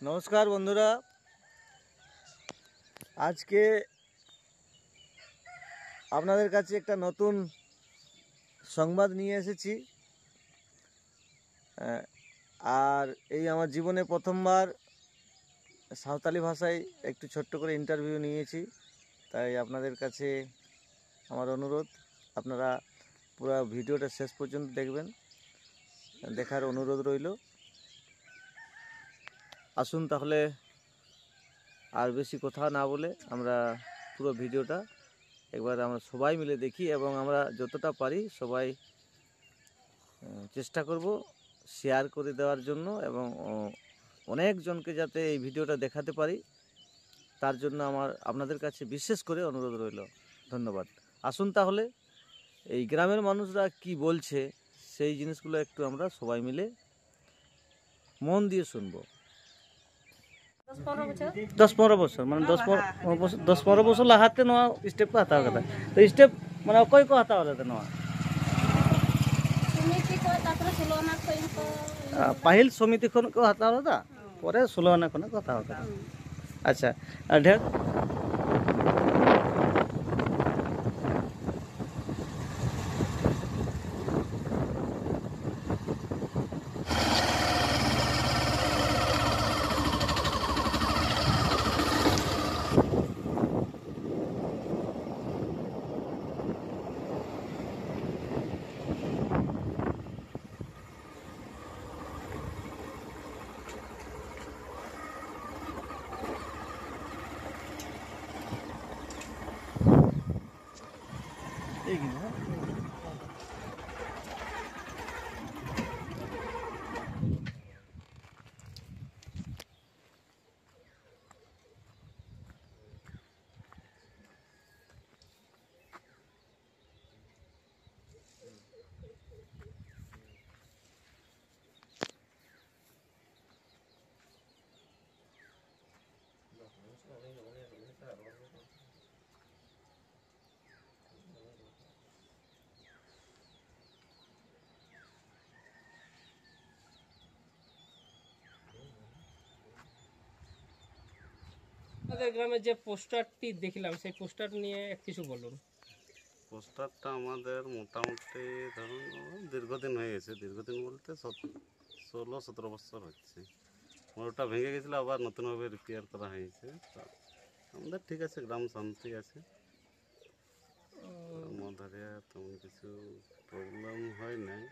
নমস্কার বন্ধুরা, আজকে আপনাদের কাছে একটা নতুন সংবাদ নিয়ে এসেছি। আর এই আমার জীবনে প্রথমবার সাঁওতালি ভাষায় একটু ছোট্ট করে ইন্টারভিউ নিয়েছি। তাই আপনাদের কাছে আমার অনুরোধ, আপনারা পুরো ভিডিওটা শেষ পর্যন্ত দেখবেন, দেখার অনুরোধ রইল। আসুন তাহলে আর বেশি কথা না বলে আমরা পুরো ভিডিওটা একবার আমরা সবাই মিলে দেখি এবং আমরা যতটা পারি সবাই চেষ্টা করব শেয়ার করে দেওয়ার জন্য এবং অনেকজনকে যাতে এই ভিডিওটা দেখাতে পারি তার জন্য আপনাদের কাছে বিশেষ করে অনুরোধ রইল। ধন্যবাদ। আসুন তাহলে এই গ্রামের মানুষরা কি বলছে সেই জিনিসগুলো একটু আমরা সবাই মিলে মন দিয়ে শুনবো। 10-15 বছর মানে 10-15 বছর লাহাতে নয়া स्टेप को हताव कदा तो स्टेप माने कोई को हताव लेते नवा समिति को तापर सुलोना कोई को पहिल समिति खन को हताव लेता परे सुलोना खन को हताव कदा। अच्छा ढेर আমাদের গ্রামে যে পোস্টারটি দেখলাম সেই পোস্টার নিয়ে কিছু বলুন। পোস্টারটা আমাদের মোটামুটি ধরুন দীর্ঘদিন হয়ে গেছে, দীর্ঘদিন বলতে 16-17 বছর হচ্ছে। ওটা ভেঙে গেছিলো, আবার নতুনভাবে রিপেয়ার করা হয়েছে। আমাদের ঠিক আছে, গ্রাম শান্তি আছে, মধ্যে তেমন কিছু প্রবলেম হয় নাই।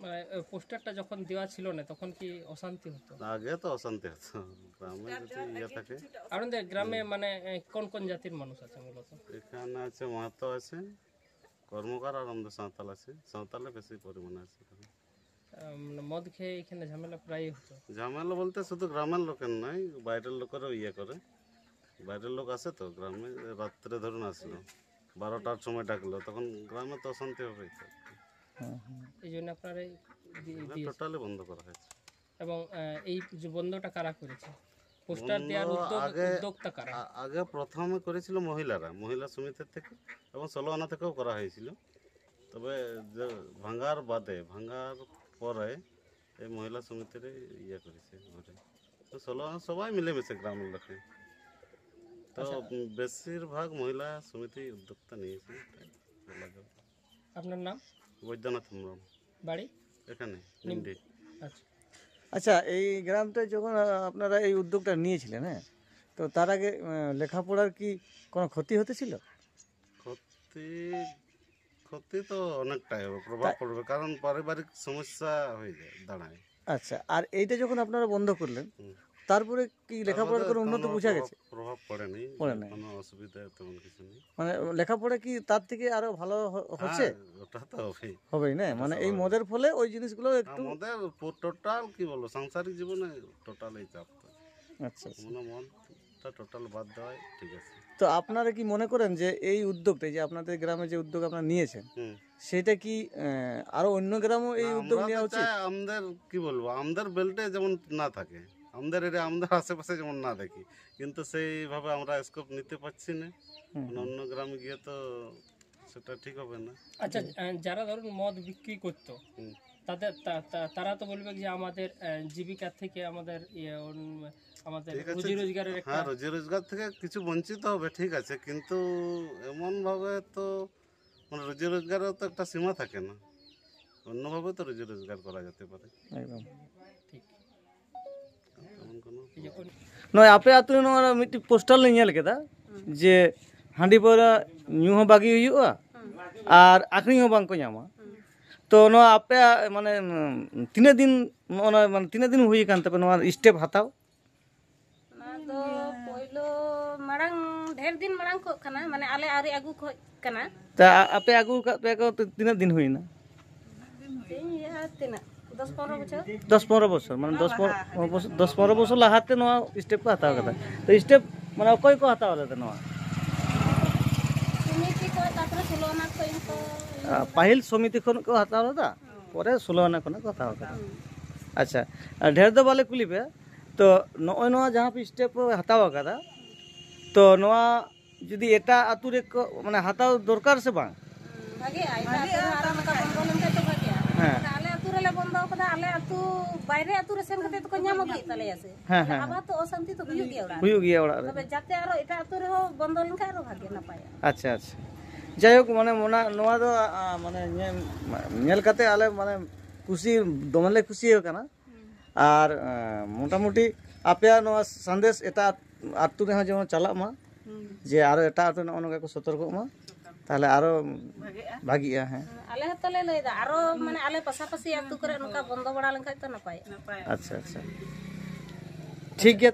মানে পোস্টারটা যখন দেওয়া ছিল না তখন কি অশান্তি হতো? আগে তো অশান্তি হতো গ্রামে, যদি ইয়ে থাকে। আপনাদের গ্রামে মানে কোন কোন জাতির মানুষ আছে মূলত? এখানে আছে মাহাতো আছে, কর্মকার, আর আমাদের সাঁওতাল আছে। সাঁওতালে বেশি পরিমাণে আছে। মদ খেয়ে এখানে ঝামেলা প্রায় হতো। ঝামেলা বলতে শুধু গ্রামের লোকের নয়, বাইরের লোকেরও ইয়ে করে। বাইরের লোক আসে তো গ্রামে, রাত্রে ধরুন আসলো 12টার সময় ডাকলো, তখন গ্রামে তো অশান্তি হবে। এই জন্য আপনারা টোটালি বন্ধ করা হয়েছে। এবং এই যে বন্ধটা কারা করেছে? পোস্টার দেওয়ার উদ্যোক্তা কারা? আগে প্রথমে করেছিল মহিলা সমিতির থেকে, এবং 16 আনা থেকেও করা হয়েছিল। তবে ভাঙার পরে এই মহিলা সমিতির ইয়ে করেছে ঘরে, 16 আনা সবাই মিলেমিশে গ্রামের লোকে। তো বেশিরভাগ মহিলা সমিতি উদ্যোক্তা নিয়েছে। আপনার নাম? বৈদ্যনাথ হেমব্রম। বাড়ি এখানে নিমডি। আচ্ছা আচ্ছা, এই গ্রামটায় যখন আপনারা এই উদ্যোগটা নিয়েছিলেন, হ্যাঁ, তো তার আগে লেখাপড়ার কি কোনো ক্ষতি হতেছিল? ক্ষতি তো অনেকটাই হবে, প্রভাব পড়বে, কারণ পারিবারিক সমস্যা হয়ে যায়, দাঁড়ায়। আচ্ছা, আর এইটা যখন আপনারা বন্ধ করলেন তারপরে কি লেখাপড়ার কোনো উন্নতি বোঝা গেছে? প্রভাব পড়েনি, কোনো অসুবিধা তেমন কিছু নেই। মানে লেখাপড়া কি তার থেকে আরো ভালো হচ্ছে? ওটা তো হবেই না, মানে এই মদের ফলে ওই জিনিসগুলো একটু আমাদের টোটাল কি বলবো, সাংসারিক জীবনে টোটাল এই চাপ। আচ্ছা, মনটা টোটাল বাদ দেওয়াই ঠিক আছে। তো আপনারা কি মনে করেন যে এই উদ্যোগটা, যে আপনাদের গ্রামে যে উদ্যোগ আপনারা নিয়েছেন, সেটা কি আরো অন্য গ্রামও এই উদ্যোগ নেওয়া উচিত? আমাদের কি বলবো, আমাদের বেল্টে যেমন না থাকে, আমাদের এরিয়া, আমাদের আশেপাশে যেমন না দেখি, কিন্তু সেইভাবে আমরা স্কোপ নিতে পারছি না। অন্য গ্রামে গিয়ে তো সেটা ঠিক হবে না। আচ্ছা, যারা ধরুন মদ বিক্রি করতো তারা তো বলবে যে আমাদের জীবিকা থেকে আমাদের আমাদের ঠিক আছে, রুজি রোজগারের একটা হ্যাঁ রোজি রোজগার থেকে কিছু বঞ্চিত হবে ঠিক আছে, কিন্তু এমনভাবে তো মানে রোজি রোজগারের তো একটা সীমা থাকে না, অন্যভাবে তো রোজি রোজগার করা যেতে পারে। একদম ঠিক এমন কোনো এই যে নয় আপে আতু ᱨᱮ ᱱᱚᱣᱟ ᱢᱤᱫᱴᱤᱡ ᱯᱳᱥᱴᱟᱨ ᱞᱤᱧ ᱧᱮᱞ ᱠᱮᱫᱟ ᱡᱮ ᱦᱟᱺᱰᱤ ᱯᱟᱹᱣᱨᱟᱹ ᱧᱩ ᱦᱚᱸ ᱵᱟᱹᱜᱤ ᱦᱩᱭᱩᱜᱼᱟ ᱟᱨ ᱟᱠᱷᱨᱤᱧ ᱦᱚᱸ ᱵᱟᱝ ᱠᱚ ᱧᱟᱢᱟ ᱛᱚ ᱱᱚᱣᱟ ᱟᱯᱮᱭᱟᱜ ᱢᱟᱱᱮ ᱛᱤᱱᱟᱹᱜ ᱫᱤᱱ ᱱᱚᱜᱼᱚ ᱢᱟᱱᱮ ᱛᱤᱱᱟᱹᱜ ᱫᱤᱱ ᱦᱩᱭ ᱟᱠᱟᱱ ᱛᱟᱯᱮ ᱱᱚᱣᱟ ᱥᱴᱮᱯ ᱦᱟᱛᱟᱣ? ᱚᱱᱟ ᱫᱚ ᱯᱳᱭᱞᱳ ᱢᱟᱲᱟᱝ ᱰᱷᱮᱨ ᱫᱤन ᱢᱟᱲᱟᱝ ᱠᱚ ᱠᱟᱱᱟ ᱢᱟᱱᱮ ᱟᱞᱮ ᱟᱹᱣᱨᱤ ᱟᱹᱜᱩ ᱠᱚ ᱠᱟᱱᱟ তা আপে আগু ᱠᱟᱜ ᱯᱮ ᱠᱚ ᱛᱤᱱᱟᱹᱜ ᱫᱤᱱ ᱦᱩᱭᱱᱟ? ᱛᱤᱱᱟᱹᱜ 10-15 বছর 10-15 বছর মানে 10-15 বছর লাহাতে নোয়া স্টেপ ᱠᱚ ᱦᱟᱛᱟᱣ ᱠᱟᱫᱟ ᱛᱚ ᱥᱴᱮᱯ ᱢᱟᱱᱮ ᱚᱠᱚᱭ ᱠᱚ ᱦᱟᱛᱟᱣ ᱞᱮᱫᱟ ᱱᱚᱣᱟ? সমিতি কো তারপরে ষোলো আনা কো ইনকো ᱯᱟᱹᱦᱤᱞ ᱥᱚᱢᱤᱛᱤ ᱠᱷᱚᱱ ᱠᱚ ᱦᱟᱛᱟᱣ ᱞᱮᱫᱟ ᱯᱚᱨᱮ 16 ᱟᱱᱟ ᱠᱷᱚᱱ ᱠᱚ ᱦᱟᱛᱟᱣ ᱠᱟᱫᱟ। ᱟᱪᱪᱷᱟ ᱰᱷᱮᱨ ᱫᱚ ᱵᱟᱞᱮ ᱠᱩᱞᱤ ᱯᱮ ᱛᱚ ᱱᱚᱜᱼᱚᱭ ᱱᱚᱣᱟ ᱡᱟᱦᱟᱸ ᱯᱮ ᱥᱴᱮᱯ ᱦᱟᱛᱟᱣ ᱠᱟᱫᱟ ᱛᱚ ᱱᱚᱣᱟ ᱡᱩᱫᱤ ᱮᱴᱟᱜ ᱟᱛᱩ ᱨᱮ ᱠᱚ ᱢᱟᱱᱮ ᱦᱟᱛᱟᱣ ᱫᱚᱨᱠᱟর ᱥᱮ ᱵᱟᱝ? ভাগে আইতা তো আর নকা বন্ধ লেনতে তো ভাগে হ্যাঁ আলে আতু রে বন্ধ কদা আলে আতু বাইরে আতু রে সেন কতে তো ᱧᱟᱢ ᱜᱮ তালে আছে হ্যাঁ হ্যাঁ আবার তো অশান্তি তো হুᱭᱩᱜ ᱜᱮᱭᱟ ওরা ᱦᱩᱭᱩᱜ ᱜᱮᱭᱟ ᱚᱲᱟᱜ ᱨᱮ। তবে যাতে আরো এটা আতু রে বন্ধ লেনখান আরো ভাগে নাপায়। আচ্ছা আচ্ছা যাই হোক মানে নওয়া ᱫᱚ মানে ᱧᱮᱞ ᱠᱟᱛᱮ ᱟᱞᱮ মানে খুশি দমলে খুশি ᱠᱟᱱᱟ আর মোটামুটি ᱟᱯᱮᱭᱟᱜ ᱱᱚᱣᱟ ᱥᱟᱸᱫᱮᱥ ᱮᱴᱟᱜ ᱟᱛᱩ ᱨᱮᱦᱚᱸ ᱡᱮᱢᱚᱱ ᱪᱟᱞᱟᱜ ᱢᱟ যে আরো এটা আতু ᱱᱚᱜᱼᱚ ᱱᱚᱝᱠᱟ ᱠᱚ ᱥᱚᱛᱚᱨᱠᱚᱜ ᱢᱟ তাহলে আরো ভাগিয়া। হ্যাঁ আলে হতো লে লইদা আরো মানে আলে পাশাপাশি আতু করে নকা বন্ধ বড়া লেনখান তো নাপায়। আচ্ছা আচ্ছা ঠিক গেয়া।